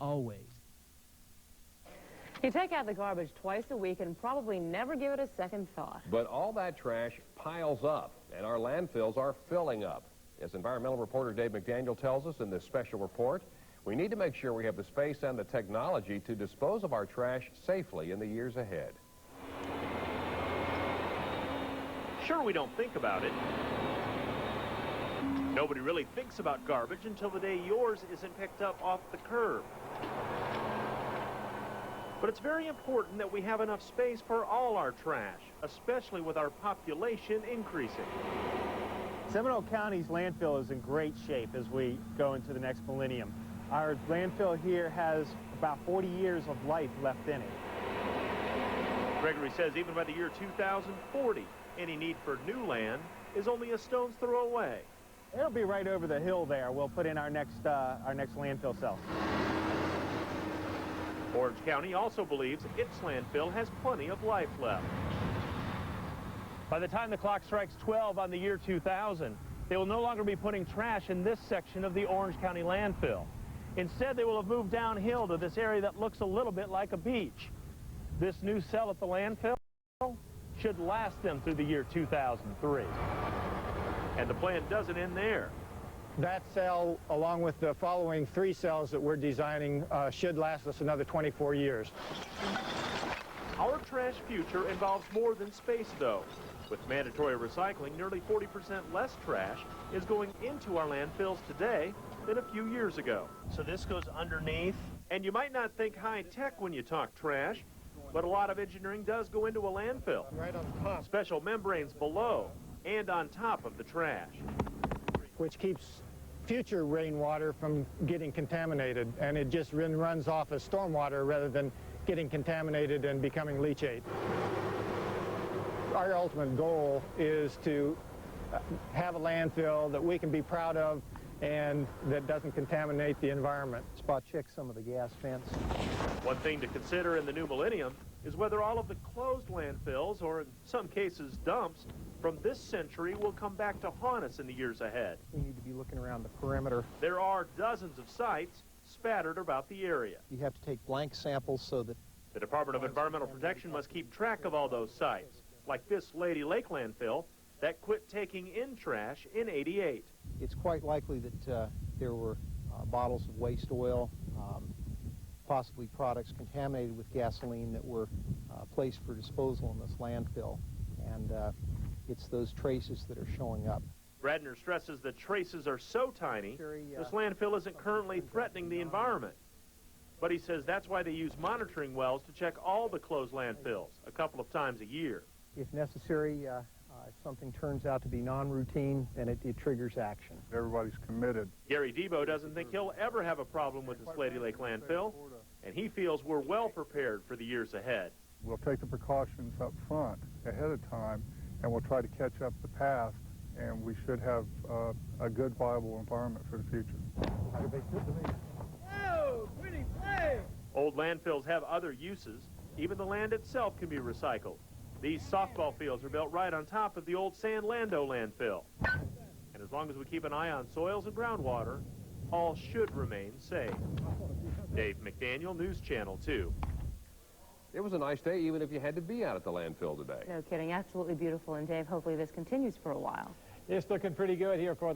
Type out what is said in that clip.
always. You take out the garbage twice a week and probably never give it a second thought. But all that trash piles up, and our landfills are filling up. As environmental reporter Dave McDaniel tells us in this special report, we need to make sure we have the space and the technology to dispose of our trash safely in the years ahead. Sure, we don't think about it. Nobody really thinks about garbage until the day yours isn't picked up off the curb. But it's very important that we have enough space for all our trash, especially with our population increasing. Seminole County's landfill is in great shape as we go into the next millennium. Our landfill here has about 40 years of life left in it. Gregory says even by the year 2040, any need for new land is only a stone's throw away. It'll be right over the hill there. We'll put in our next landfill cell. Orange County also believes its landfill has plenty of life left. By the time the clock strikes 12 on the year 2000, they will no longer be putting trash in this section of the Orange County landfill. Instead, they will have moved downhill to this area that looks a little bit like a beach. This new cell at the landfill should last them through the year 2003. And the plan doesn't end there. That cell, along with the following 3 cells that we're designing, should last us another 24 years. Our trash future involves more than space, though. With mandatory recycling, nearly 40% less trash is going into our landfills today than a few years ago. So this goes underneath. And you might not think high-tech when you talk trash, but a lot of engineering does go into a landfill. Right on top. Special membranes below and on top of the trash, Which keeps future rainwater from getting contaminated, and it just runs off as stormwater rather than getting contaminated and becoming leachate. Our ultimate goal is to have a landfill that we can be proud of and that doesn't contaminate the environment. Spot check some of the gas vents. One thing to consider in the new millennium is whether all of the closed landfills, or in some cases dumps, from this century will come back to haunt us in the years ahead. We need to be looking around the perimeter. There are dozens of sites spattered about the area. You have to take blank samples so that The Department of Environmental Protection must keep track of all those sites, like this Lady Lake landfill that quit taking in trash in '88. it's quite likely that there were bottles of waste oil, possibly products contaminated with gasoline that were placed for disposal in this landfill. And it's those traces that are showing up. Bradner stresses that traces are so tiny, this landfill isn't currently threatening the environment. But he says that's why they use monitoring wells to check all the closed landfills a couple of times a year. If necessary, if something turns out to be non-routine, then it triggers action. Everybody's committed. Gary Debo doesn't think he'll ever have a problem with this Lady Lake landfill, and he feels we're well prepared for the years ahead. We'll take the precautions up front ahead of time, and we'll try to catch up the past, and we should have a good, viable environment for the future. Old landfills have other uses. Even the land itself can be recycled. These softball fields are built right on top of the old San Lando landfill. And as long as we keep an eye on soils and groundwater, all should remain safe. Dave McDaniel, News Channel 2. It was a nice day even if you had to be out at the landfill today. No kidding. Absolutely beautiful. And Dave, hopefully this continues for a while. It's looking pretty good here for the